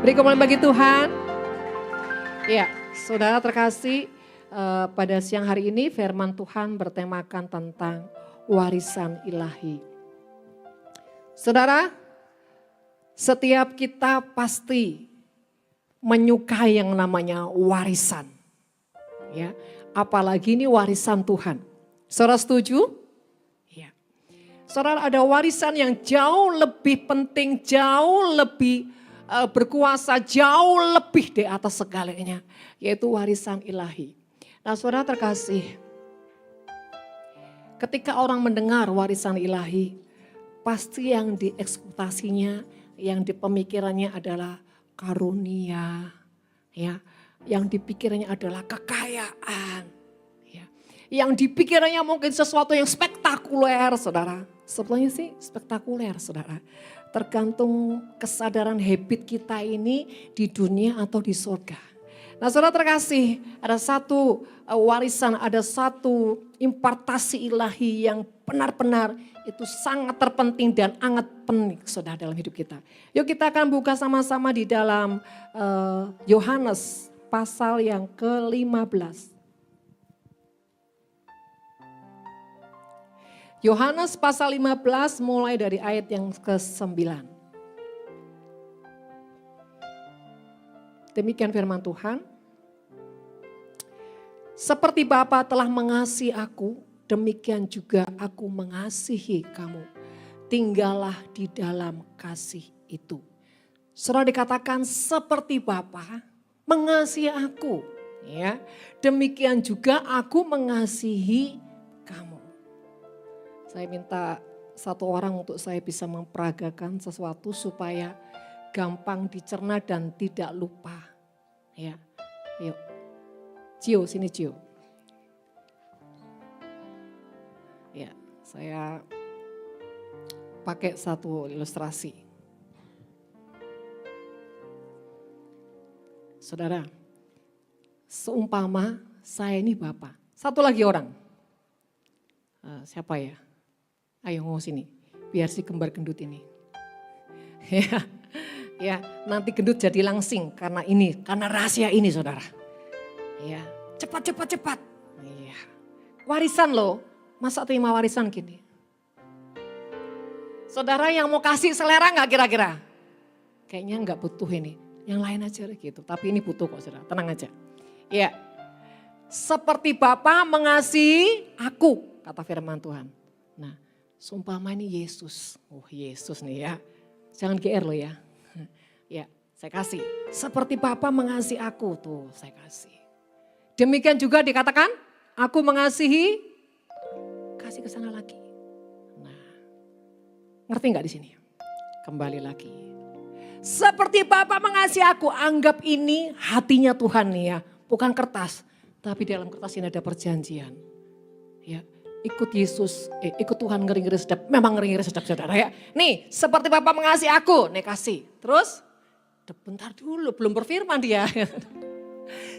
Beri kemuliaan bagi Tuhan. Ya, saudara terkasih, pada siang hari ini firman Tuhan bertemakan tentang warisan ilahi. Saudara, setiap kita pasti menyukai yang namanya warisan. Ya, apalagi ini warisan Tuhan. Saudara setuju? Ya. Saudara, ada warisan yang jauh lebih penting, jauh lebih berkuasa, jauh lebih di atas segalanya, yaitu warisan ilahi. Nah, saudara terkasih, ketika orang mendengar warisan ilahi, pasti yang diekspektasinya, yang dipemikirannya adalah karunia, ya, yang dipikirannya adalah kekayaan, ya, yang dipikirannya mungkin sesuatu yang spektakuler, saudara. Sebetulnya sih spektakuler, saudara. Tergantung kesadaran habit kita ini di dunia atau di surga. Nah, saudara terkasih, ada satu warisan, ada satu impartasi ilahi yang benar-benar itu sangat terpenting dan sangat penting, saudara, dalam hidup kita. Yuk kita akan buka sama-sama di dalam Yohanes pasal yang ke-15. Yohanes pasal 15 mulai dari ayat yang ke-9. Demikian firman Tuhan. Seperti Bapa telah mengasihi aku, demikian juga aku mengasihi kamu. Tinggallah di dalam kasih itu. Saudara, dikatakan seperti Bapa mengasihi aku, ya. Demikian juga aku mengasihi kamu. Saya minta satu orang untuk saya bisa memperagakan sesuatu supaya gampang dicerna dan tidak lupa. Ya, yuk. Cio, sini Cio. Ya, saya pakai satu ilustrasi. Saudara, seumpama saya ini Bapak. Satu lagi orang. Siapa ya? Ayo ngomong sini, biar si kembar gendut ini. Ya, nanti gendut jadi langsing karena ini, karena rahasia ini, saudara. Ya, cepat. Iya, warisan loh, masa terima warisan gini? Saudara yang mau kasih selera nggak kira-kira? Kayaknya nggak butuh ini, yang lain aja gitu. Tapi ini butuh kok, saudara, tenang aja. Ya, seperti Bapa mengasihi aku, kata firman Tuhan. Nah, seumpama ini Yesus. Oh, Yesus nih ya. Jangan GR loh ya. Ya, saya kasih. Seperti Bapa mengasihi aku, tuh saya kasih. Demikian juga dikatakan, aku mengasihi, kasih ke sana lagi. Nah, ngerti nggak di sini? Kembali lagi. Seperti Bapa mengasihi aku, anggap ini hatinya Tuhan nih ya. Bukan kertas, tapi dalam kertas ini ada perjanjian. Ya. Ikut Yesus, ikut Tuhan ngeri-ngeri sedap. Memang ngeri-ngeri sedap, saudara ya. Nih, seperti Bapa mengasihi aku, nih kasih. Terus, bentar dulu, belum berfirman dia.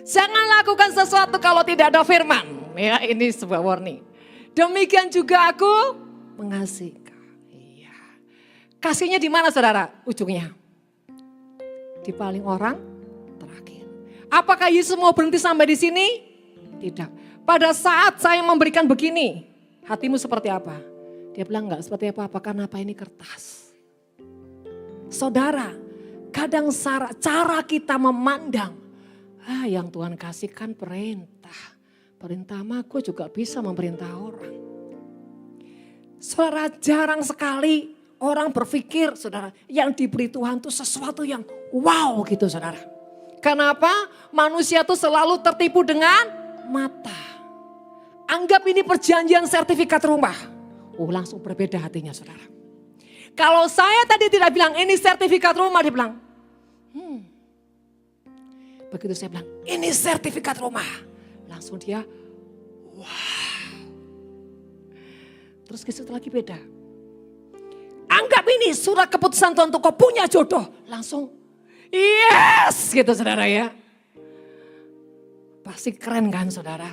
Jangan lakukan sesuatu kalau tidak ada firman. Ya, ini sebuah warning. Demikian juga aku mengasihi. Iya. Kasihnya di mana, saudara? Ujungnya. Di paling orang terakhir. Apakah Yesus mau berhenti sampai di sini? Tidak. Pada saat saya memberikan begini, hatimu seperti apa? Dia bilang enggak seperti apa-apa, karena apa ini kertas. Saudara, kadang cara kita memandang, yang Tuhan kasihkan perintah. Perintah mah gue juga bisa memerintah orang. Saudara, jarang sekali orang berpikir, saudara, yang diberi Tuhan itu sesuatu yang wow gitu, saudara. Kenapa? Manusia itu selalu tertipu dengan mata. Anggap ini perjanjian sertifikat rumah. Langsung berbeda hatinya, saudara. Kalau saya tadi tidak bilang ini sertifikat rumah, dia bilang, begitu saya bilang ini sertifikat rumah, langsung dia, wah. Terus ke situ lagi beda. Anggap ini surat keputusan Tuhan untuk kau punya jodoh, langsung yes gitu, saudara ya. Pasti keren kan, saudara?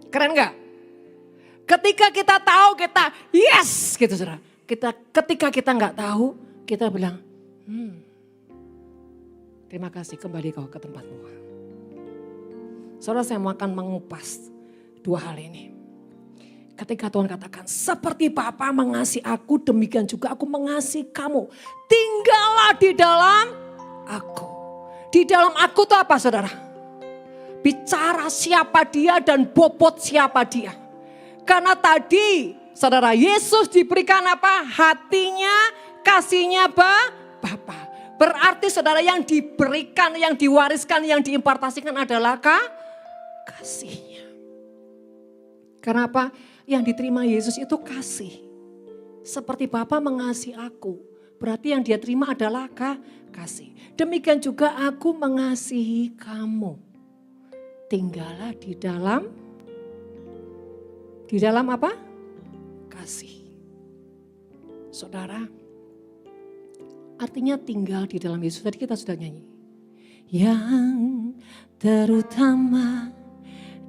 Keren gak? Ketika kita tahu, kita yes gitu, saudara. Ketika kita nggak tahu, kita bilang, Terima kasih, kembali kau ke tempatmu. Saudara, saya mau akan mengupas dua hal ini. Ketika Tuhan katakan, seperti Bapa mengasihi aku, demikian juga aku mengasihi kamu. Tinggallah di dalam aku. Di dalam aku itu apa, saudara? Bicara siapa dia dan bobot siapa dia. Karena tadi, saudara, Yesus diberikan apa? Hatinya, kasihnya Bapa. Berarti saudara, yang diberikan, yang diwariskan, yang diimpartasikan adalah kasihnya. Kenapa? Yang diterima Yesus itu kasih. Seperti Bapa mengasihi aku. Berarti yang dia terima adalah kasih. Demikian juga aku mengasihi kamu. Tinggallah di dalam apa? Kasih. Saudara, artinya tinggal di dalam Yesus. Tadi kita sudah nyanyi. Yang terutama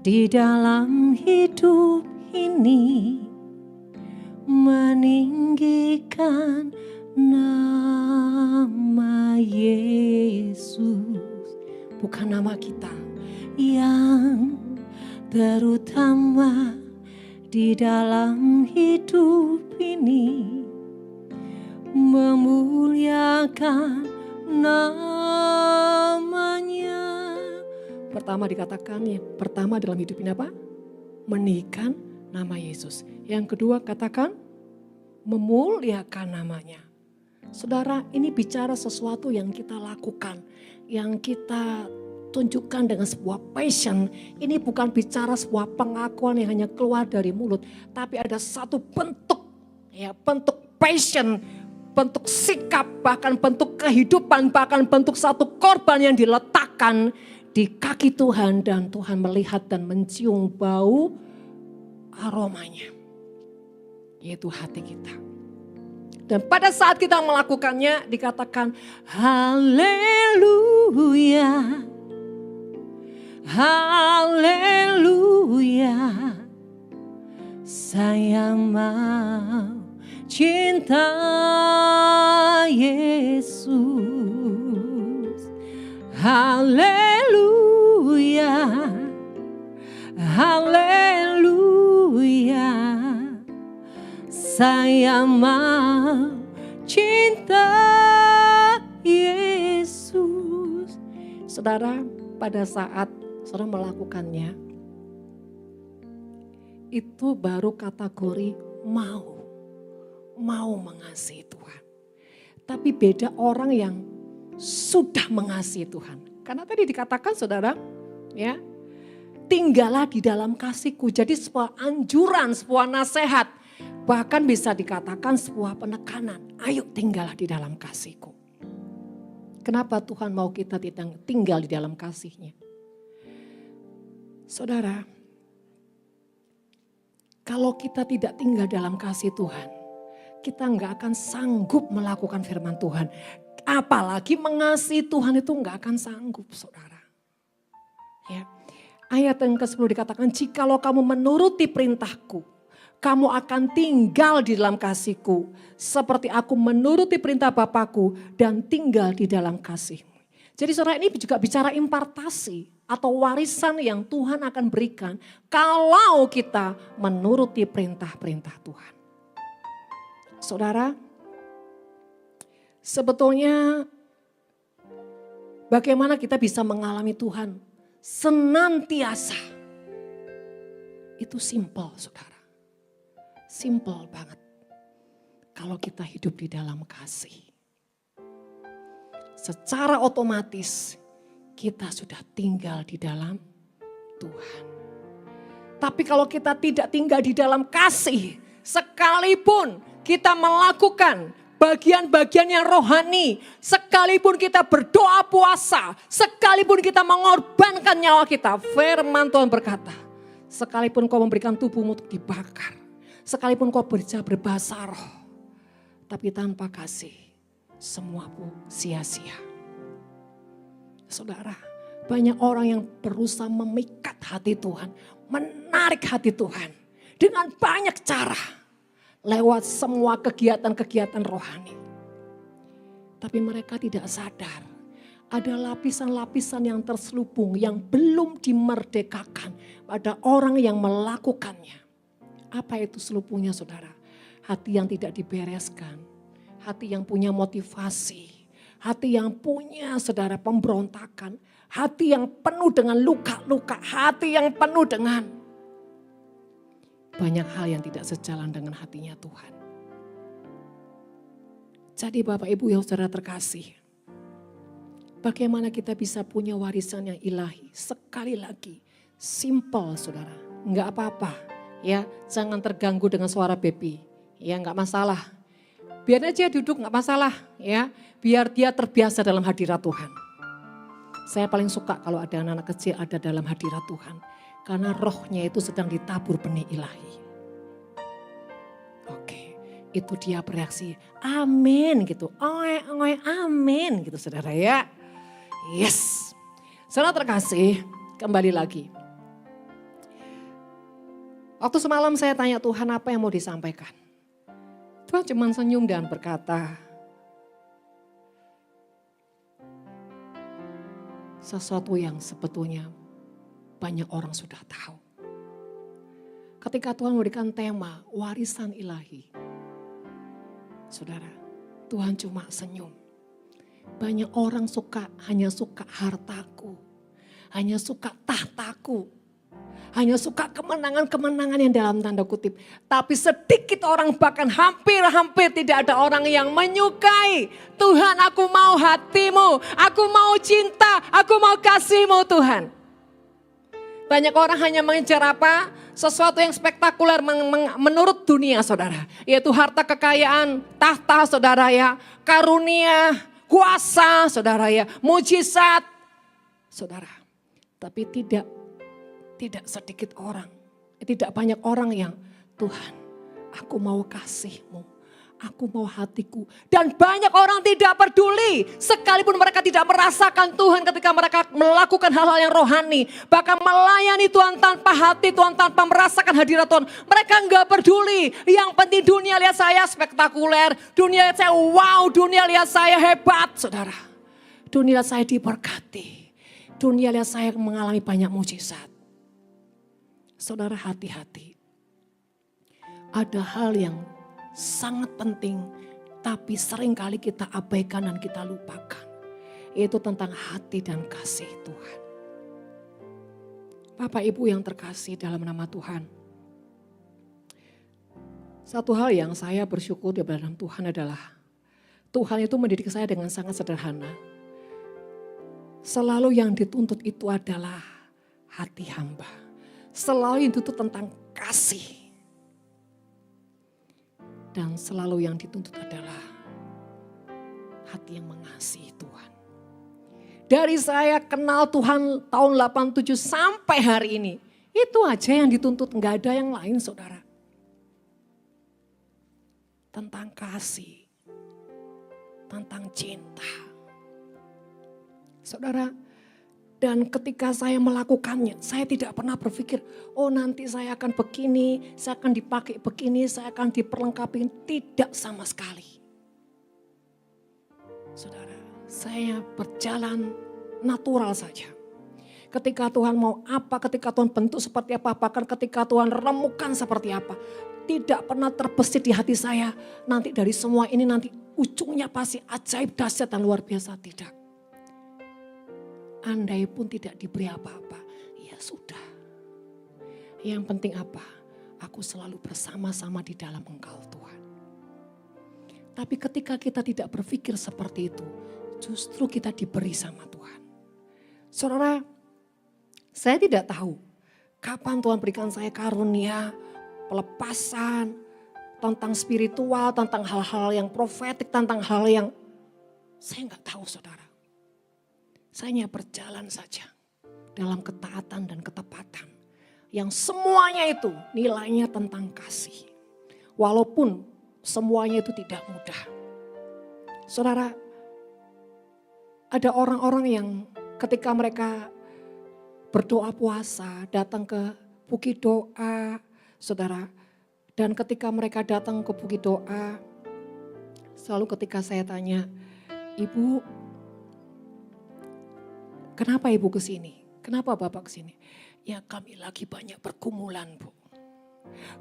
di dalam hidup ini meninggikan nama Yesus, bukan nama kita. Yang terutama di dalam hidup ini memuliakan namanya. Pertama dikatakan, yang pertama dalam hidup ini apa? Meninggikan nama Yesus. Yang kedua katakan memuliakan namanya. Saudara, ini bicara sesuatu yang kita lakukan, yang kita tunjukkan dengan sebuah passion. Ini bukan bicara sebuah pengakuan yang hanya keluar dari mulut, tapi ada satu bentuk, ya, bentuk passion, bentuk sikap, bahkan bentuk kehidupan, bahkan bentuk satu korban yang diletakkan di kaki Tuhan, dan Tuhan melihat dan mencium bau aromanya, yaitu hati kita. Dan pada saat kita melakukannya dikatakan haleluya, haleluya, saya mau cinta Yesus. Haleluya, haleluya, saya mau cinta Yesus. Saudara, pada saat saudara melakukannya, itu baru kategori mau mengasihi Tuhan. Tapi beda orang yang sudah mengasihi Tuhan. Karena tadi dikatakan saudara, ya, tinggallah di dalam kasihku. Jadi sebuah anjuran, sebuah nasihat, bahkan bisa dikatakan sebuah penekanan. Ayo tinggallah di dalam kasihku. Kenapa Tuhan mau kita tinggal di dalam kasihnya? Saudara, kalau kita tidak tinggal dalam kasih Tuhan, kita nggak akan sanggup melakukan firman Tuhan. Apalagi mengasihi Tuhan itu nggak akan sanggup, saudara. Ya. Ayat yang ke-10 dikatakan, jikalau kamu menuruti perintahku, kamu akan tinggal di dalam kasihku. Seperti aku menuruti perintah Bapakku dan tinggal di dalam kasihmu. Jadi saudara, ini juga bicara impartasi atau warisan yang Tuhan akan berikan kalau kita menuruti perintah-perintah Tuhan. Saudara, sebetulnya bagaimana kita bisa mengalami Tuhan senantiasa? Itu simple, saudara. Simple banget. Kalau kita hidup di dalam kasih, secara otomatis kita sudah tinggal di dalam Tuhan. Tapi kalau kita tidak tinggal di dalam kasih, sekalipun kita melakukan bagian-bagian yang rohani, sekalipun kita berdoa puasa, sekalipun kita mengorbankan nyawa kita, firman Tuhan berkata, sekalipun kau memberikan tubuhmu untuk dibakar, sekalipun kau berbahasa roh, tapi tanpa kasih, semua pun sia-sia. Saudara, banyak orang yang berusaha memikat hati Tuhan, menarik hati Tuhan dengan banyak cara. Lewat semua kegiatan-kegiatan rohani. Tapi mereka tidak sadar Ada lapisan-lapisan yang terselubung yang belum dimerdekakan pada orang yang melakukannya. Apa itu selubungnya saudara? Hati yang tidak dibereskan, hati yang punya motivasi, hati yang punya saudara pemberontakan, hati yang penuh dengan luka-luka, hati yang penuh dengan banyak hal yang tidak sejalan dengan hatinya Tuhan. Jadi Bapak Ibu yang saudara terkasih, bagaimana kita bisa punya warisan yang ilahi? Sekali lagi, simple saudara, enggak apa-apa ya, jangan terganggu dengan suara baby, ya enggak masalah. Biar aja duduk enggak masalah ya, biar dia terbiasa dalam hadirat Tuhan. Saya paling suka kalau ada anak-anak kecil ada dalam hadirat Tuhan, karena rohnya itu sedang ditabur benih ilahi. Oke, itu dia bereaksi, amin gitu, oe, amin gitu saudara ya. Yes, saudara terkasih, kembali lagi. Waktu semalam saya tanya Tuhan apa yang mau disampaikan. Tuhan cuma senyum dan berkata, sesuatu yang sebetulnya banyak orang sudah tahu. Ketika Tuhan memberikan tema warisan ilahi, saudara, Tuhan cuma senyum. Banyak orang hanya suka hartaku, hanya suka tahtaku, hanya suka kemenangan-kemenangan yang dalam tanda kutip. Tapi sedikit orang, bahkan hampir-hampir tidak ada orang yang menyukai. Tuhan, aku mau hatimu, aku mau cinta, aku mau kasihmu Tuhan. Banyak orang hanya mengejar apa? Sesuatu yang spektakuler menurut dunia saudara. Yaitu harta kekayaan, tahta saudara ya, karunia, kuasa saudara ya, mujizat saudara. Tapi tidak sedikit orang, tidak banyak orang yang Tuhan, aku mau kasihmu, aku mau hatiku. Dan banyak orang tidak peduli, sekalipun mereka tidak merasakan Tuhan ketika mereka melakukan hal-hal yang rohani. Bahkan melayani Tuhan tanpa hati, Tuhan tanpa merasakan hadirat Tuhan. Mereka enggak peduli, yang penting dunia lihat saya spektakuler, dunia lihat saya wow, dunia lihat saya hebat saudara. Dunia lihat saya diberkati, dunia lihat saya mengalami banyak mujizat. Saudara hati-hati, ada hal yang sangat penting tapi seringkali kita abaikan dan kita lupakan. Yaitu tentang hati dan kasih Tuhan. Bapak Ibu yang terkasih dalam nama Tuhan. Satu hal yang saya bersyukur di dalam Tuhan adalah Tuhan itu mendidik saya dengan sangat sederhana. Selalu yang dituntut itu adalah hati hamba. Selalu yang dituntut tentang kasih. Dan selalu yang dituntut adalah hati yang mengasihi Tuhan. Dari saya kenal Tuhan tahun 87 sampai hari ini. Itu aja yang dituntut, enggak ada yang lain saudara. Tentang kasih. Tentang cinta. Saudara, dan ketika saya melakukannya, saya tidak pernah berpikir, oh nanti saya akan begini, saya akan dipakai begini, saya akan diperlengkapi. Tidak sama sekali. Saudara, saya berjalan natural saja. Ketika Tuhan mau apa, ketika Tuhan bentuk seperti apa, bahkan ketika Tuhan remukan seperti apa. Tidak pernah terbesit di hati saya, nanti dari semua ini nanti ujungnya pasti ajaib, dahsyat dan luar biasa. Tidak. Andai pun tidak diberi apa-apa, ya sudah. Yang penting apa? Aku selalu bersama-sama di dalam Engkau Tuhan. Tapi ketika kita tidak berpikir seperti itu, justru kita diberi sama Tuhan. Saudara, saya tidak tahu kapan Tuhan berikan saya karunia, pelepasan, tentang spiritual, tentang hal-hal yang profetik, tentang hal yang saya nggak tahu saudara. Saya hanya berjalan saja dalam ketaatan dan ketepatan. Yang semuanya itu nilainya tentang kasih. Walaupun semuanya itu tidak mudah. Saudara, ada orang-orang yang ketika mereka berdoa puasa, datang ke bukit doa, saudara. Dan ketika mereka datang ke bukit doa, selalu ketika saya tanya, Ibu, kenapa ibu ke sini? Kenapa bapak ke sini? Ya kami lagi banyak pergumulan bu.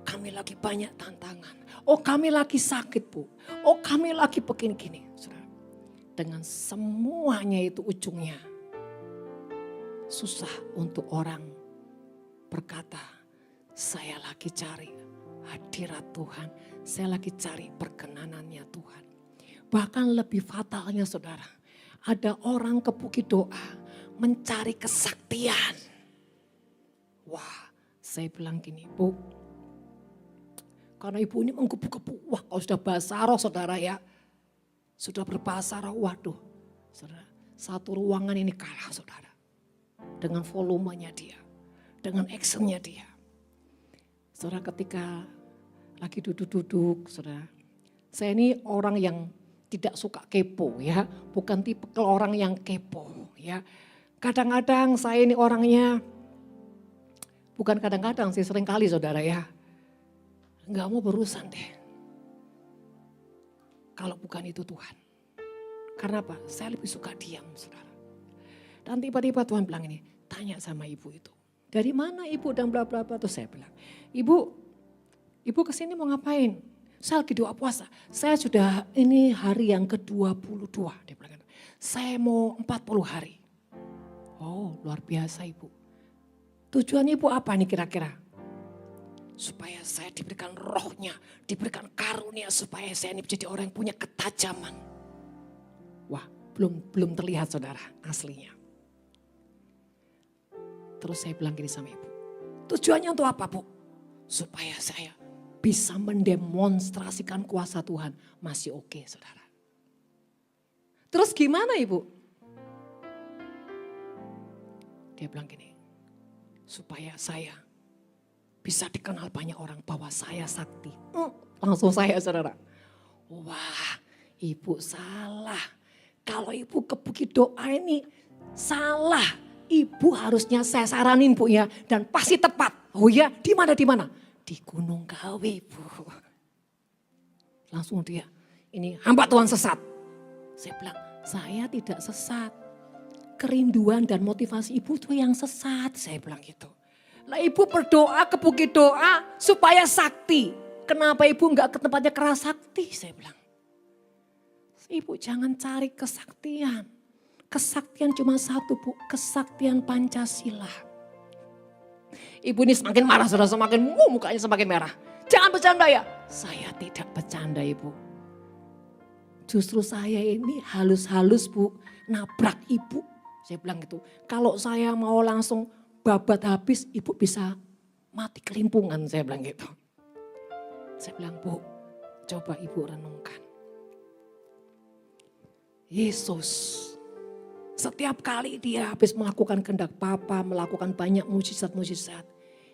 Kami lagi banyak tantangan. Oh kami lagi sakit bu. Oh kami lagi begini-gini. Dengan semuanya itu ujungnya. Susah untuk orang berkata, saya lagi cari hadirat Tuhan. Saya lagi cari perkenanannya Tuhan. Bahkan lebih fatalnya saudara. Ada orang ke Bukit Doa mencari kesaktian. Wah saya bilang gini bu. Karena ibu ini menggebu-gebu. Wah kalau sudah basah roh saudara ya. Sudah berbahasa roh, waduh. Saudara, satu ruangan ini kalah saudara. Dengan volumenya dia. Dengan actionnya dia. Saudara ketika lagi duduk-duduk saudara. Saya ini orang yang tidak suka kepo ya. Bukan tipe orang yang kepo ya. Kadang-kadang saya ini orangnya. Bukan kadang-kadang sih sering kali saudara ya. Enggak mau berurusan deh. Kalau bukan itu Tuhan. Karena apa? Saya lebih suka diam saudara. Dan tiba-tiba Tuhan bilang ini, tanya sama ibu itu. Dari mana ibu dan bla bla bla. Terus saya bilang, ibu kesini mau ngapain? Saya lagi doa puasa. Saya sudah ini hari yang ke-22. Dia bilang, saya mau 40 hari. Oh luar biasa ibu. Tujuan ibu apa nih kira-kira? Supaya saya diberikan rohnya, diberikan karunia supaya saya ini menjadi orang yang punya ketajaman. Wah, belum terlihat saudara aslinya. Terus saya bilang gini sama ibu, tujuannya untuk apa bu? Supaya saya bisa mendemonstrasikan kuasa Tuhan, masih oke saudara. Terus gimana ibu? Dia bilang gini, supaya saya bisa dikenal banyak orang bahwa saya sakti. Langsung saya saudara. Wah ibu salah. Kalau ibu ke Bukit Doa ini salah. Ibu harusnya saya saranin bu ya. Dan pasti tepat. Oh ya di mana? Di Gunung Kawi bu. Langsung dia. Ini hamba Tuhan sesat. Saya bilang saya tidak sesat. Kerinduan dan motivasi ibu itu yang sesat. Saya bilang gitu. Lah ibu berdoa ke Bukit Doa supaya sakti. Kenapa ibu enggak ke tempatnya keras sakti? Saya bilang. Ibu jangan cari kesaktian. Kesaktian cuma satu bu, kesaktian Pancasila. Ibu ini semakin marah, saudara semakin mukanya semakin merah. Jangan bercanda ya. Saya tidak bercanda ibu. Justru saya ini halus-halus bu, nabrak ibu. Saya bilang gitu, kalau saya mau langsung babat habis, ibu bisa mati kelimpungan, saya bilang gitu. Saya bilang, bu, coba ibu renungkan. Yesus, setiap kali dia habis melakukan kehendak Bapa, melakukan banyak mujizat-mujizat,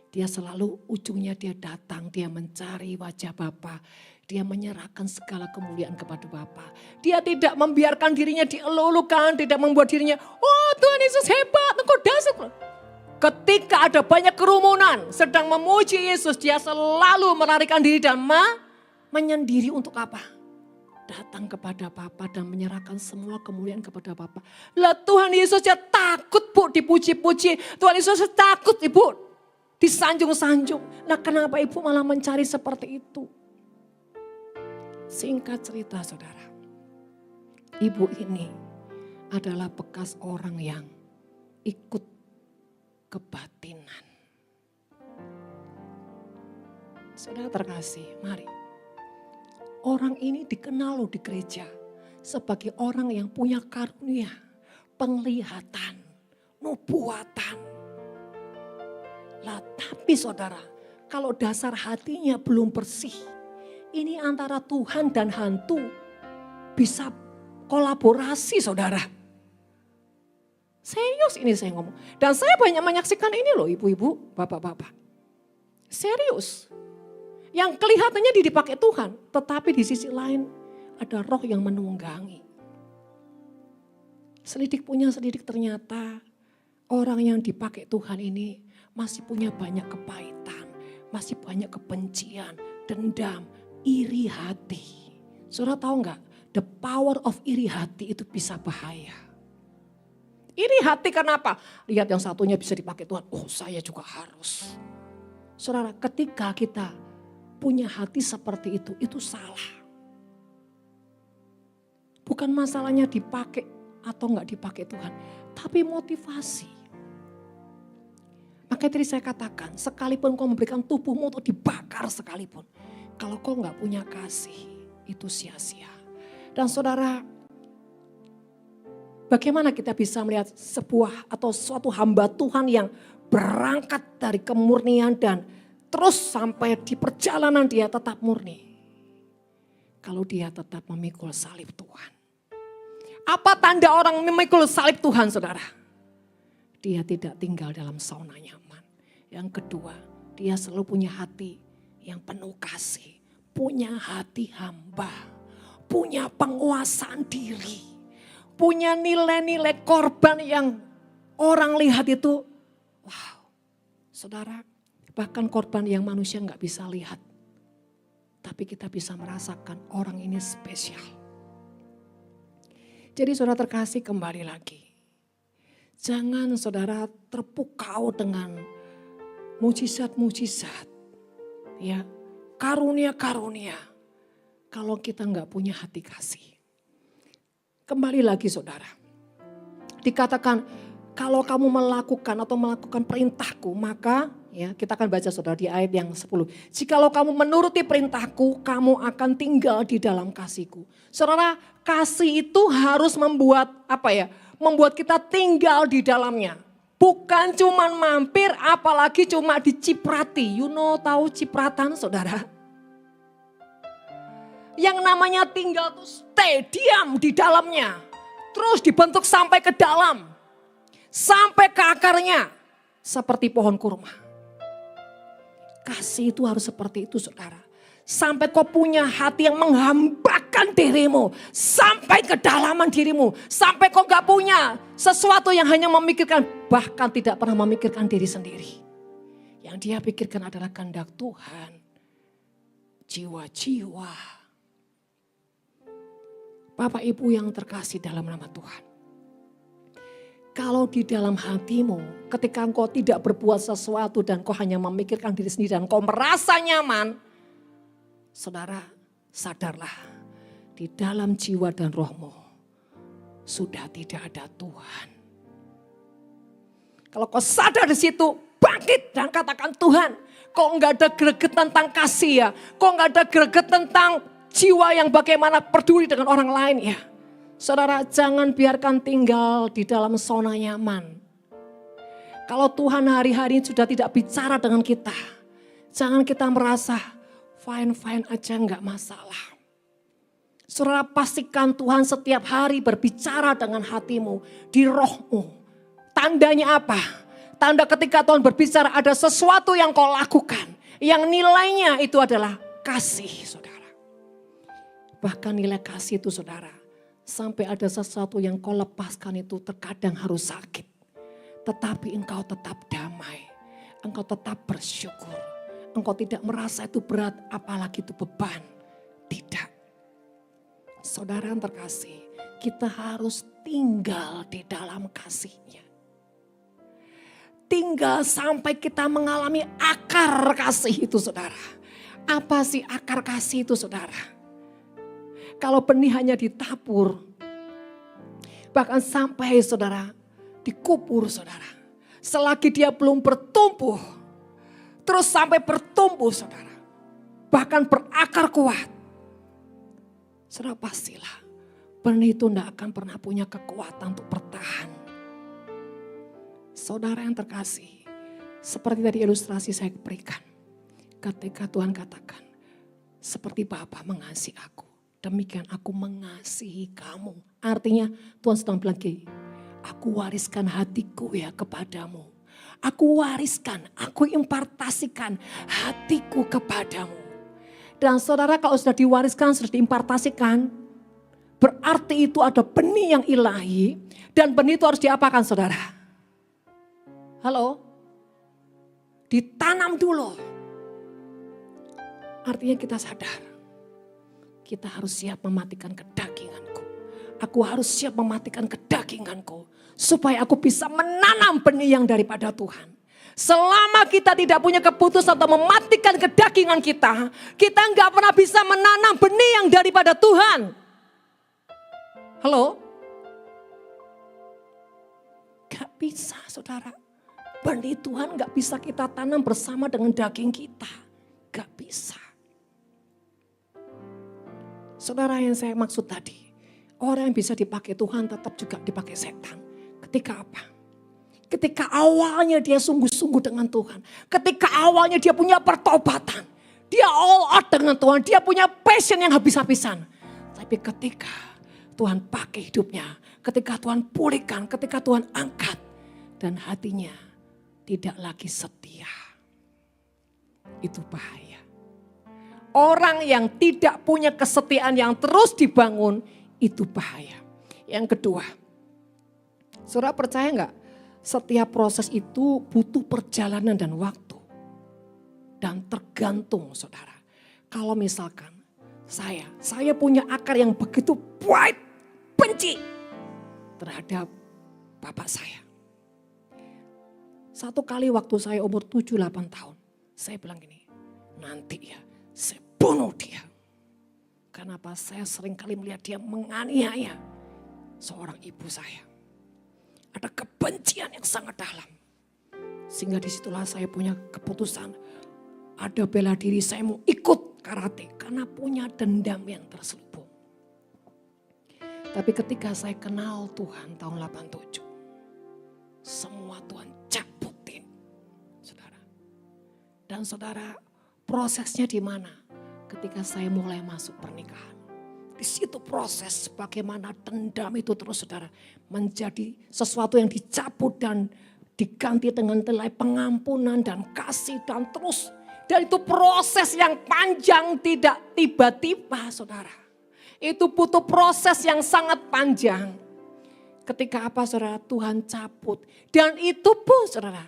dia selalu ujungnya dia datang, dia mencari wajah Bapa. Dia menyerahkan segala kemuliaan kepada Bapa. Dia tidak membiarkan dirinya dielulukan, tidak membuat dirinya, oh Tuhan Yesus hebat, engkau dasar. Ketika ada banyak kerumunan sedang memuji Yesus, dia selalu melarikan diri dan menyendiri untuk apa? Datang kepada Bapa dan menyerahkan semua kemuliaan kepada Bapa. Lah Tuhan Yesus ya takut bu dipuji-puji. Tuhan Yesus takut ibu disanjung-sanjung. Nah kenapa ibu malah mencari seperti itu? Singkat cerita saudara, ibu ini adalah bekas orang yang ikut kebatinan. Saudara terkasih, mari. Orang ini dikenal loh di gereja sebagai orang yang punya karunia, penglihatan, nubuatan. Lah tapi saudara, kalau dasar hatinya belum bersih, ini antara Tuhan dan hantu bisa kolaborasi saudara. Serius ini saya ngomong. Dan saya banyak menyaksikan ini loh ibu-ibu, bapak-bapak. Serius. Yang kelihatannya dipakai Tuhan, tetapi di sisi lain ada roh yang menunggangi. Selidik punya selidik ternyata orang yang dipakai Tuhan ini masih punya banyak kepahitan, masih banyak kebencian, dendam, iri hati. Saudara tahu enggak, the power of iri hati itu bisa bahaya. Iri hati kenapa? Lihat yang satunya bisa dipakai Tuhan. Oh saya juga harus. Saudara, ketika kita punya hati seperti itu salah. Bukan masalahnya dipakai atau enggak dipakai Tuhan. Tapi motivasi. Makanya tadi saya katakan, sekalipun kau memberikan tubuhmu untuk dibakar sekalipun. Kalau kau enggak punya kasih, itu sia-sia. Dan saudara, bagaimana kita bisa melihat sebuah atau suatu hamba Tuhan yang berangkat dari kemurnian dan terus sampai di perjalanan dia tetap murni. Kalau dia tetap memikul salib Tuhan. Apa tanda orang memikul salib Tuhan, saudara? Dia tidak tinggal dalam zona nyaman. Yang kedua, dia selalu punya hati yang penuh kasih. Punya hati hamba. Punya penguasaan diri. Punya nilai-nilai korban yang orang lihat itu, wow, saudara, bahkan korban yang manusia nggak bisa lihat. Tapi kita bisa merasakan orang ini spesial. Jadi saudara terkasih, kembali lagi. Jangan saudara terpukau dengan mujizat-mujizat. Ya, karunia-karunia. Kalau kita nggak punya hati kasih. Kembali lagi saudara, dikatakan kalau kamu melakukan perintahku, maka ya kita akan baca saudara di ayat yang 10. Jikalau kamu menuruti perintahku, kamu akan tinggal di dalam kasihku. Saudara, kasih itu harus membuat membuat kita tinggal di dalamnya. Bukan cuma mampir, apalagi cuma diciprati. Tahu cipratan saudara? Yang namanya tinggal tuh stay, diam di dalamnya. Terus dibentuk sampai ke dalam. Sampai ke akarnya. Seperti pohon kurma. Kasih itu harus seperti itu saudara. Sampai kau punya hati yang menghambakan dirimu. Sampai kedalaman dirimu. Sampai kau gak punya sesuatu yang hanya memikirkan. Bahkan tidak pernah memikirkan diri sendiri. Yang dia pikirkan adalah kehendak Tuhan. Jiwa-jiwa. Bapak Ibu yang terkasih dalam nama Tuhan. Kalau di dalam hatimu ketika engkau tidak berbuat sesuatu dan kau hanya memikirkan diri sendiri dan kau merasa nyaman. Saudara, sadarlah di dalam jiwa dan rohmu sudah tidak ada Tuhan. Kalau kau sadar di situ, bangkit dan katakan Tuhan, kok enggak ada greget tentang kasih ya? Kok enggak ada greget tentang jiwa yang bagaimana peduli dengan orang lain ya. Saudara, jangan biarkan tinggal di dalam zona nyaman. Kalau Tuhan hari-hari sudah tidak bicara dengan kita, jangan kita merasa fine-fine aja enggak masalah. Saudara, pastikan Tuhan setiap hari berbicara dengan hatimu, di rohmu. Tandanya apa? Tanda ketika Tuhan berbicara ada sesuatu yang kau lakukan. Yang nilainya itu adalah kasih, saudara. Bahkan nilai kasih itu saudara, sampai ada sesuatu yang kau lepaskan itu terkadang harus sakit. Tetapi engkau tetap damai, engkau tetap bersyukur. Engkau tidak merasa itu berat, apalagi itu beban. Tidak. Saudara yang terkasih, kita harus tinggal di dalam kasih-Nya. Tinggal sampai kita mengalami akar kasih itu saudara. Apa sih akar kasih itu saudara? Kalau benih hanya ditabur, bahkan sampai saudara dikubur saudara. Selagi dia belum bertumbuh, terus sampai bertumbuh saudara. Bahkan berakar kuat. Saudara pastilah benih itu tidak akan pernah punya kekuatan untuk bertahan. Saudara yang terkasih, seperti tadi ilustrasi saya berikan. Ketika Tuhan katakan, seperti Bapa mengasihi aku. Demikian aku mengasihi kamu. Artinya Tuhan sedang bilang gini, aku wariskan hatiku ya kepadamu. Aku wariskan, aku impartasikan hatiku kepadamu. Dan saudara kalau sudah diwariskan, sudah diimpartasikan, berarti itu ada benih yang ilahi. Dan benih itu harus diapakan saudara? Halo? Ditanam dulu. Artinya kita sadar. Kita harus siap mematikan kedaginganku. Aku harus siap mematikan kedaginganku. Supaya aku bisa menanam benih yang daripada Tuhan. Selama kita tidak punya keputusan atau mematikan kedagingan kita nggak pernah bisa menanam benih yang daripada Tuhan. Halo? Gak bisa saudara. Benih Tuhan gak bisa kita tanam bersama dengan daging kita. Gak bisa. Saudara, yang saya maksud tadi. Orang yang bisa dipakai Tuhan tetap juga dipakai setan. Ketika apa? Ketika awalnya dia sungguh-sungguh dengan Tuhan. Ketika awalnya dia punya pertobatan. Dia all out dengan Tuhan. Dia punya passion yang habis-habisan. Tapi ketika Tuhan pakai hidupnya. Ketika Tuhan pulihkan. Ketika Tuhan angkat. Dan hatinya tidak lagi setia. Itu bahaya. Orang yang tidak punya kesetiaan yang terus dibangun. Itu bahaya. Yang kedua. Saudara percaya enggak? Setiap proses itu butuh perjalanan dan waktu. Dan tergantung saudara. Kalau misalkan saya punya akar yang begitu baik, benci terhadap bapak saya. Satu kali waktu saya umur 7-8 tahun. Saya bilang gini, nanti ya saya bunuh dia. Kenapa? Saya sering kali melihat dia menganiaya seorang ibu saya. Ada kebencian yang sangat dalam. Sehingga disitulah saya punya keputusan. Ada bela diri, saya mau ikut karate. Karena punya dendam yang terselubung. Tapi ketika saya kenal Tuhan tahun 87. Semua Tuhan cabutin. Saudara. Dan saudara, prosesnya di mana? Ketika saya mulai masuk pernikahan. Di situ proses bagaimana dendam itu terus saudara menjadi sesuatu yang dicabut dan diganti dengan nilai pengampunan dan kasih dan terus. Dan itu proses yang panjang, tidak tiba-tiba saudara. Itu butuh proses yang sangat panjang. Ketika apa saudara? Tuhan cabut. Dan itu pun saudara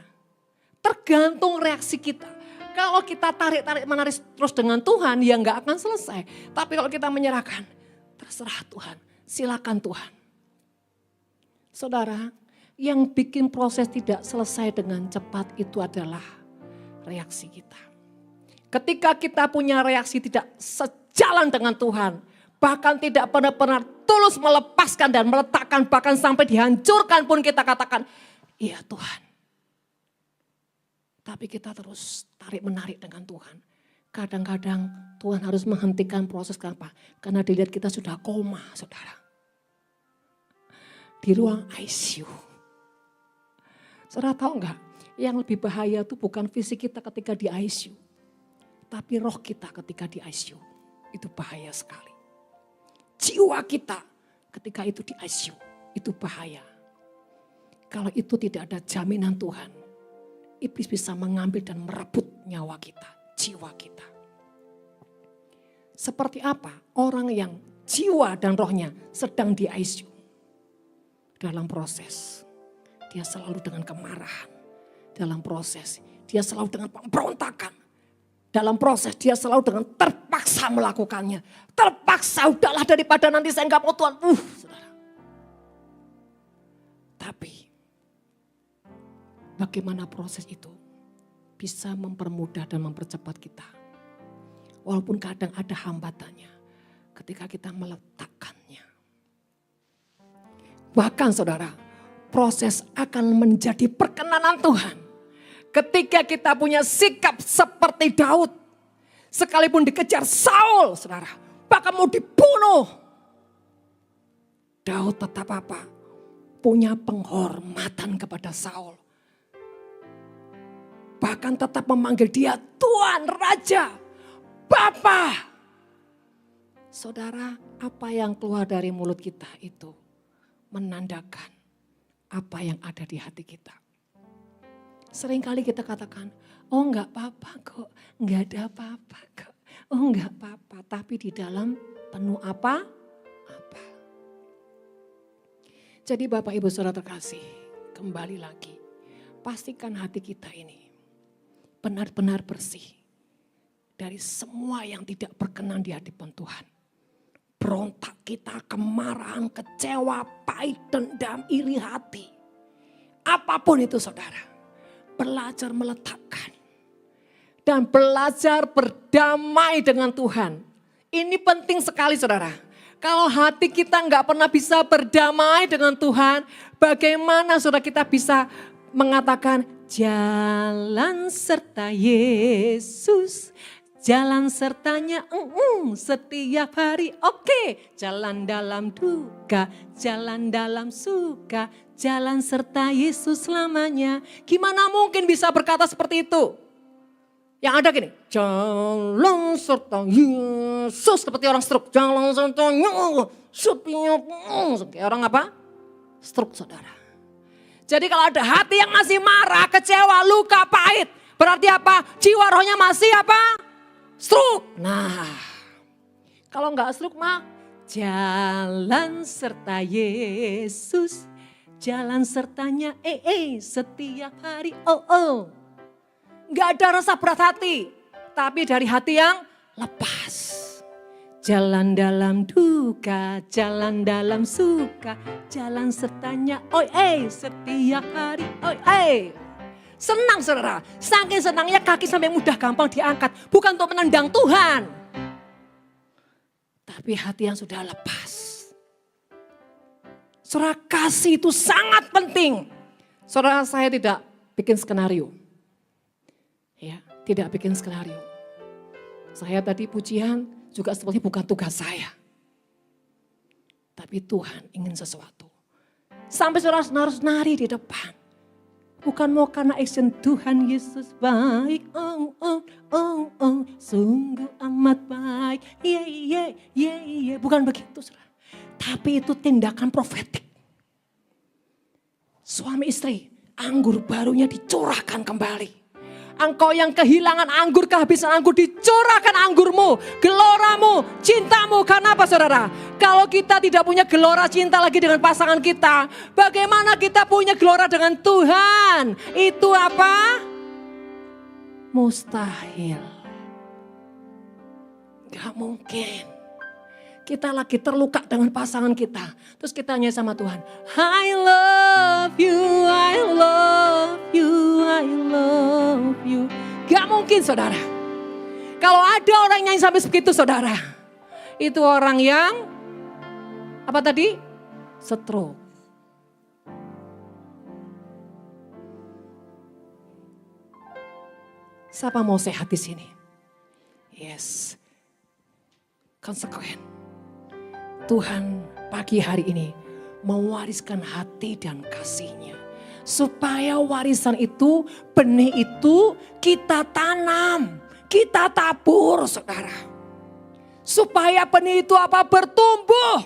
tergantung reaksi kita. Kalau kita tarik-tarik menarik terus dengan Tuhan ya nggak akan selesai. Tapi kalau kita menyerahkan, terserah Tuhan, silakan Tuhan. Saudara, yang bikin proses tidak selesai dengan cepat itu adalah reaksi kita. Ketika kita punya reaksi tidak sejalan dengan Tuhan, bahkan tidak benar-benar tulus melepaskan dan meletakkan, bahkan sampai dihancurkan pun kita katakan, iya Tuhan. Tapi kita terus tarik-menarik dengan Tuhan. Kadang-kadang Tuhan harus menghentikan proses kenapa? Karena dilihat kita sudah koma, saudara. Di ruang ICU. Saudara tahu enggak? Yang lebih bahaya itu bukan fisik kita ketika di ICU. Tapi roh kita ketika di ICU. Itu bahaya sekali. Jiwa kita ketika itu di ICU. Itu bahaya. Kalau itu tidak ada jaminan Tuhan. Iblis bisa mengambil dan merebut nyawa kita, jiwa kita. Seperti apa orang yang jiwa dan rohnya sedang di ICU. Dalam proses, dia selalu dengan kemarahan. Dalam proses, dia selalu dengan pemberontakan. Dalam proses, dia selalu dengan terpaksa melakukannya. Terpaksa, udahlah daripada nanti saya enggak mau Tuhan. Saudara. Tapi, bagaimana proses itu bisa mempermudah dan mempercepat kita. Walaupun kadang ada hambatannya ketika kita meletakkannya. Bahkan saudara, proses akan menjadi perkenanan Tuhan. Ketika kita punya sikap seperti Daud. Sekalipun dikejar Saul, saudara. Bahkan mau dibunuh. Daud tetap apa? Punya penghormatan kepada Saul. Bahkan tetap memanggil dia Tuhan, Raja, Bapa. Saudara, apa yang keluar dari mulut kita itu menandakan apa yang ada di hati kita. Seringkali kita katakan, oh enggak apa-apa kok, enggak ada apa-apa kok. Oh enggak apa-apa, tapi di dalam penuh apa? Apa. Jadi Bapak Ibu Saudara terkasih, kembali lagi. Pastikan hati kita ini benar-benar bersih dari semua yang tidak berkenan di hadapan Tuhan. berontak kita, kemarahan, kecewa, pahit, dendam, iri hati. Apapun itu saudara, belajar meletakkan. Dan belajar berdamai dengan Tuhan. Ini penting sekali saudara. Kalau hati kita nggak pernah bisa berdamai dengan Tuhan, bagaimana saudara kita bisa mengatakan jalan serta Yesus. Jalan sertanya setiap hari oke. Jalan dalam duka, jalan dalam suka, jalan serta Yesus selamanya. Gimana mungkin bisa berkata seperti itu? Yang ada gini, jalan serta Yesus, seperti orang stroke. Jalan serta Yesus, kayak orang apa? Stroke saudara. Jadi kalau ada hati yang masih marah, kecewa, luka, pahit, berarti apa? Jiwa rohnya masih apa? Stroke. Nah, kalau enggak stroke mah jalan serta Yesus, jalan sertanya setiap hari. Enggak ada rasa berat hati, tapi dari hati yang lepas. Jalan dalam duka, jalan dalam suka, jalan sertanya setiap hari. Senang saudara, saking senangnya kaki sampai mudah gampang diangkat. Bukan untuk menendang Tuhan. Tapi hati yang sudah lepas. Saudara, kasih itu sangat penting. Saudara, saya tidak bikin skenario. Ya, tidak bikin skenario. Saya tadi pujian juga seperti bukan tugas saya. Tapi Tuhan ingin sesuatu. Sampai saudara harus nari di depan. Bukan mau karena action Tuhan Yesus baik, sungguh amat baik, bukan begitu saudara. Tapi itu tindakan profetik. Suami istri, anggur barunya dicurahkan kembali. Engkau yang kehilangan anggur, kehabisan anggur, dicurahkan anggurmu, geloramu, cintamu. Karena apa saudara? Kalau kita tidak punya gelora cinta lagi dengan pasangan kita, bagaimana kita punya gelora dengan Tuhan? Itu apa? Mustahil. Gak mungkin. Kita lagi terluka dengan pasangan kita. Terus kita nyanyi sama Tuhan. I love you, I love you, I love you. Gak mungkin saudara. Kalau ada orang yang nyanyi sampai begitu saudara. Itu orang yang, apa tadi? Stroke. Siapa mau sehat di sini? Yes. Konsekuen. Tuhan pagi hari ini mewariskan hati dan kasih-Nya. Supaya warisan itu, benih itu kita tanam, kita tabur saudara. Supaya benih itu apa? Bertumbuh.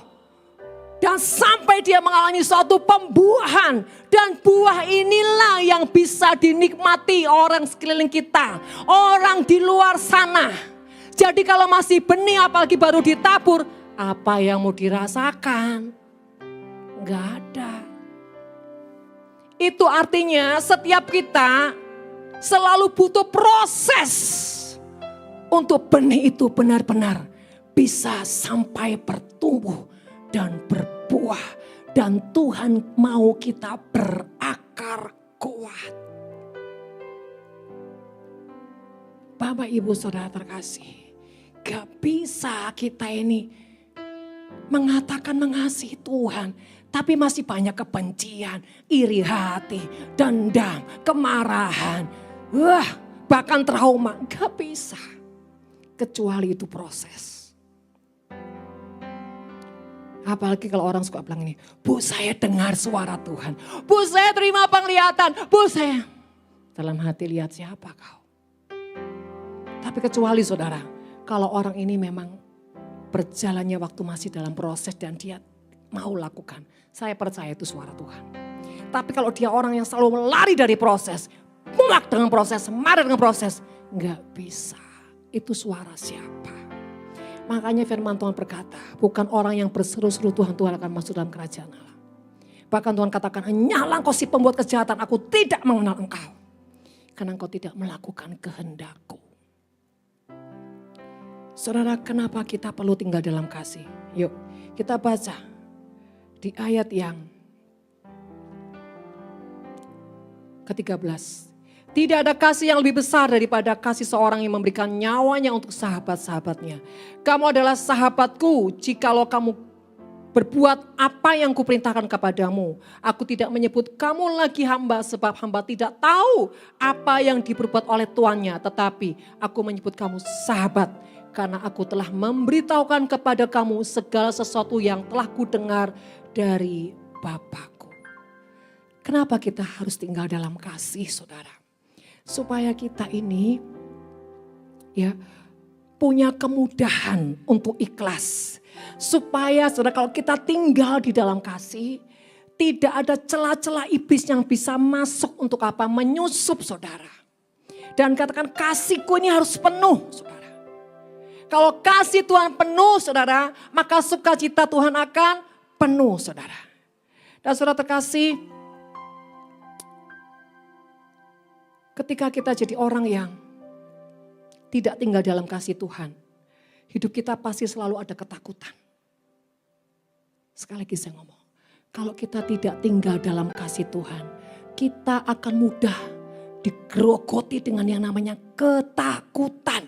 Dan sampai dia mengalami suatu pembuahan. Dan buah inilah yang bisa dinikmati orang sekeliling kita. Orang di luar sana. Jadi kalau masih benih apalagi baru ditabur. Apa yang mau dirasakan? Enggak ada. Itu artinya setiap kita selalu butuh proses. Untuk benih itu benar-benar bisa sampai bertumbuh dan berbuah. Dan Tuhan mau kita berakar kuat. Bapak Ibu Saudara terkasih. Gak bisa kita ini mengatakan mengasihi Tuhan, tapi masih banyak kebencian, iri hati, dendam, kemarahan, bahkan trauma. Gak bisa, kecuali itu proses. Apalagi kalau orang suka bilang ini, Bu saya dengar suara Tuhan, Bu saya terima penglihatan, Bu saya. Dalam hati lihat siapa kau? Tapi kecuali saudara, kalau orang ini memang berjalannya waktu masih dalam proses dan dia mau lakukan. Saya percaya itu suara Tuhan. Tapi kalau dia orang yang selalu lari dari proses, muak dengan proses, marah dengan proses, nggak bisa. Itu suara siapa? Makanya firman Tuhan berkata, bukan orang yang berseru-seru Tuhan akan masuk dalam kerajaan Allah. Bahkan Tuhan katakan, hanyalah engkau si pembuat kejahatan, aku tidak mengenal engkau. Karena engkau tidak melakukan kehendak-Ku. Saudara, kenapa kita perlu tinggal dalam kasih? Yuk kita baca di ayat yang ke-13. Tidak ada kasih yang lebih besar daripada kasih seorang yang memberikan nyawanya untuk sahabat-sahabatnya. Kamu adalah sahabatku jikalau kamu berbuat apa yang kuperintahkan kepadamu. Aku tidak menyebut kamu lagi hamba sebab hamba tidak tahu apa yang diperbuat oleh tuannya. Tetapi aku menyebut kamu sahabat karena aku telah memberitahukan kepada kamu segala sesuatu yang telah kudengar dari Bapakku. Kenapa kita harus tinggal dalam kasih, saudara? Supaya kita ini ya punya kemudahan untuk ikhlas. Supaya saudara kalau kita tinggal di dalam kasih, tidak ada celah-celah iblis yang bisa masuk untuk apa? Menyusup saudara. Dan katakan kasihku ini harus penuh saudara. Kalau kasih Tuhan penuh saudara, maka sukacita Tuhan akan penuh saudara. Dan saudara terkasih, ketika kita jadi orang yang tidak tinggal dalam kasih Tuhan, hidup kita pasti selalu ada ketakutan. Sekali lagi saya ngomong, kalau kita tidak tinggal dalam kasih Tuhan, kita akan mudah digerogoti dengan yang namanya ketakutan,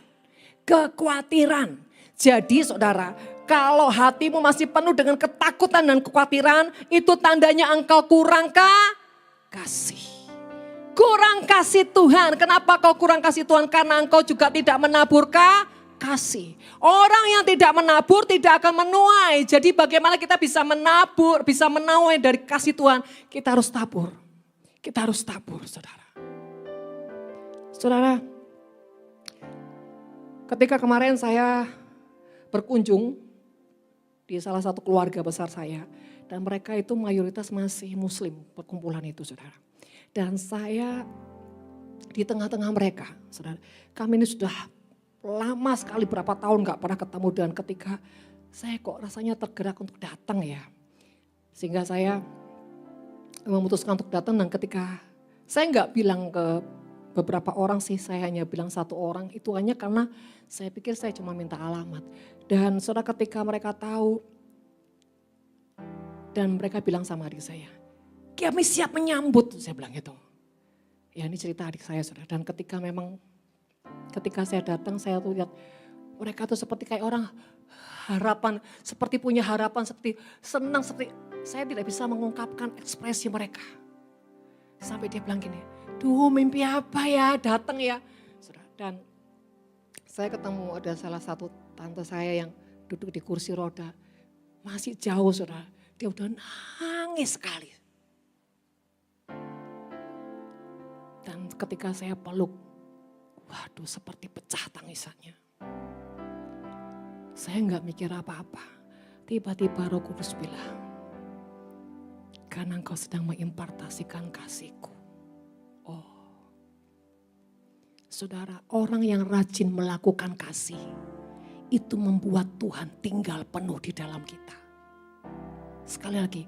kekhawatiran. Jadi saudara, kalau hatimu masih penuh dengan ketakutan dan kekhawatiran, itu tandanya engkau kurang kasih. Kurang kasih Tuhan. Kenapa kau kurang kasih Tuhan? Karena engkau juga tidak menabur kasih. Orang yang tidak menabur tidak akan menuai. Jadi bagaimana kita bisa menabur, bisa menuai dari kasih Tuhan? Kita harus tabur. Kita harus tabur, saudara. Saudara, ketika kemarin saya berkunjung di salah satu keluarga besar saya. Dan mereka itu mayoritas masih muslim, perkumpulan itu saudara. Dan saya di tengah-tengah mereka, saudara. Kami ini sudah lama sekali, berapa tahun gak pernah ketemu. Dan ketika saya kok rasanya tergerak untuk datang ya. Sehingga saya memutuskan untuk datang, dan ketika saya gak bilang ke beberapa orang sih, saya hanya bilang satu orang. Itu hanya karena saya pikir saya cuma minta alamat. Dan saudara ketika mereka tahu, dan mereka bilang sama adik saya, kami siap menyambut, saya bilang gitu. Ya ini cerita adik saya saudara. Dan ketika saya datang, saya tuh lihat mereka tuh seperti kayak orang harapan, seperti punya harapan, seperti senang, seperti saya tidak bisa mengungkapkan ekspresi mereka. Sampai dia bilang gini, duh mimpi apa ya datang ya. Saudara. Dan saya ketemu ada salah satu tante saya yang duduk di kursi roda. Masih jauh saudara, dia udah nangis sekali. Dan ketika saya peluk, waduh seperti pecah tangisannya. Saya nggak mikir apa-apa. Tiba-tiba Roh Kudus bilang, karena engkau sedang mengimpartasikan kasihku. Oh, saudara, orang yang rajin melakukan kasih, itu membuat Tuhan tinggal penuh di dalam kita. Sekali lagi,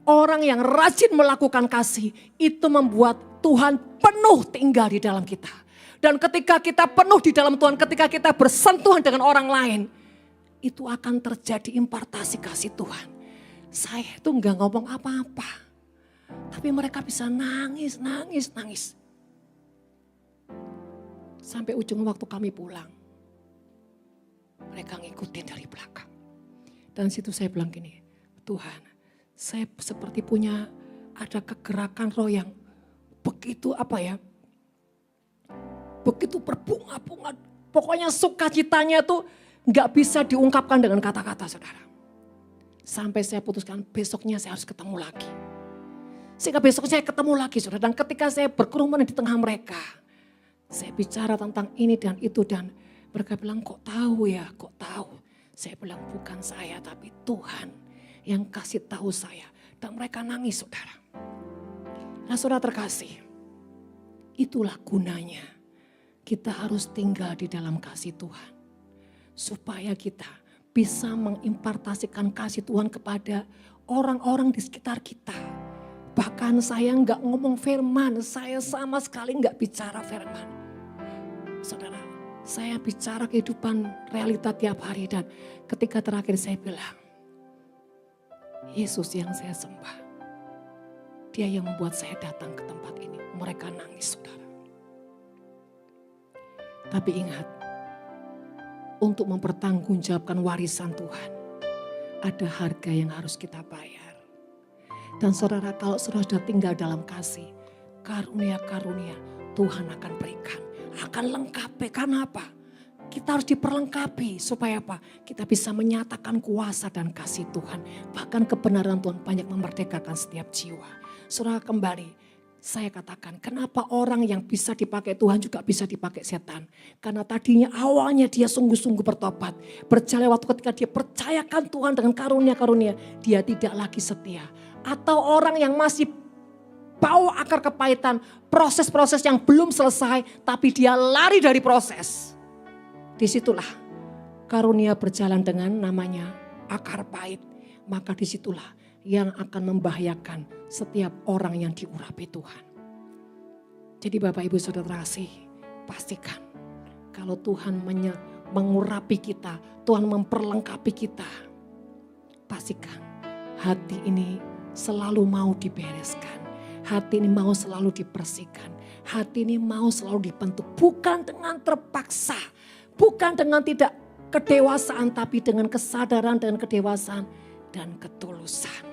orang yang rajin melakukan kasih, itu membuat Tuhan penuh tinggal di dalam kita. Dan ketika kita penuh di dalam Tuhan, ketika kita bersentuhan dengan orang lain, itu akan terjadi impartasi kasih Tuhan. Saya itu enggak ngomong apa-apa, tapi mereka bisa nangis. Sampai ujung waktu kami pulang, mereka ngikutin dari belakang. Dan situ saya bilang gini, Tuhan, saya seperti punya ada kegerakan roh yang begitu begitu berbunga-bunga. Pokoknya sukacitanya tuh gak bisa diungkapkan dengan kata-kata saudara. Sampai saya putuskan besoknya saya harus ketemu lagi. Sehingga besok saya ketemu lagi saudara. Dan ketika saya berkerumun di tengah mereka, saya bicara tentang ini dan itu. Dan mereka bilang kok tahu ya, kok tahu. Saya bilang bukan saya tapi Tuhan yang kasih tahu saya. Dan mereka nangis saudara. Nah saudara terkasih, itulah gunanya kita harus tinggal di dalam kasih Tuhan. Supaya kita bisa mengimpartasikan kasih Tuhan kepada orang-orang di sekitar kita. Bahkan saya nggak ngomong firman, saya sama sekali nggak bicara firman. Saudara, saya bicara kehidupan realita tiap hari dan ketika terakhir saya bilang, Yesus yang saya sembah. Dia yang membuat saya datang ke tempat ini. Mereka nangis, saudara. Tapi ingat, untuk mempertanggungjawabkan warisan Tuhan, ada harga yang harus kita bayar. Dan saudara, kalau saudara sudah tinggal dalam kasih, karunia-karunia Tuhan akan berikan. Akan lengkapi, karena apa? Kita harus diperlengkapi supaya apa? Kita bisa menyatakan kuasa dan kasih Tuhan. Bahkan kebenaran Tuhan banyak memerdekakan setiap jiwa. Saudara, kembali saya katakan, kenapa orang yang bisa dipakai Tuhan juga bisa dipakai setan? Karena tadinya awalnya dia sungguh-sungguh bertobat. Berjalan waktu ketika dia percayakan Tuhan dengan karunia-karunia, dia tidak lagi setia. Atau orang yang masih bawa akar kepahitan, proses-proses yang belum selesai, tapi dia lari dari proses. Disitulah karunia berjalan dengan namanya akar pahit. Maka disitulah yang akan membahayakan setiap orang yang diurapi Tuhan. Jadi Bapak Ibu Saudara kasih, pastikan kalau Tuhan mengurapi kita, Tuhan memperlengkapi kita. Pastikan hati ini selalu mau dibereskan. Hati ini mau selalu dibersihkan. Hati ini mau selalu dibentuk. Bukan dengan terpaksa. Bukan dengan tidak kedewasaan, tapi dengan kesadaran, dengan kedewasaan dan ketulusan.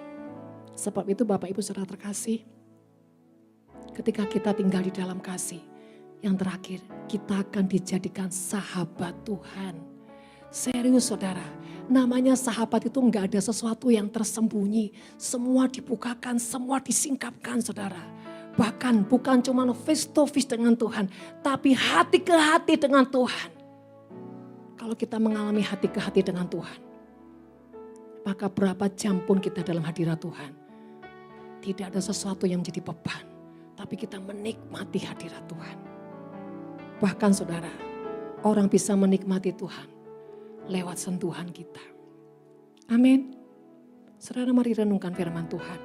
Sebab itu Bapak Ibu Saudara terkasih, ketika kita tinggal di dalam kasih, yang terakhir kita akan dijadikan sahabat Tuhan. Serius saudara, namanya sahabat itu enggak ada sesuatu yang tersembunyi. Semua dibukakan, semua disingkapkan saudara. Bahkan bukan cuma face to face dengan Tuhan, tapi hati ke hati dengan Tuhan. Kalau kita mengalami hati ke hati dengan Tuhan, maka berapa jam pun kita dalam hadirat Tuhan, tidak ada sesuatu yang menjadi beban, tapi kita menikmati hadirat Tuhan. Bahkan saudara, orang bisa menikmati Tuhan lewat sentuhan kita. Amin. Saudara, mari renungkan firman Tuhan.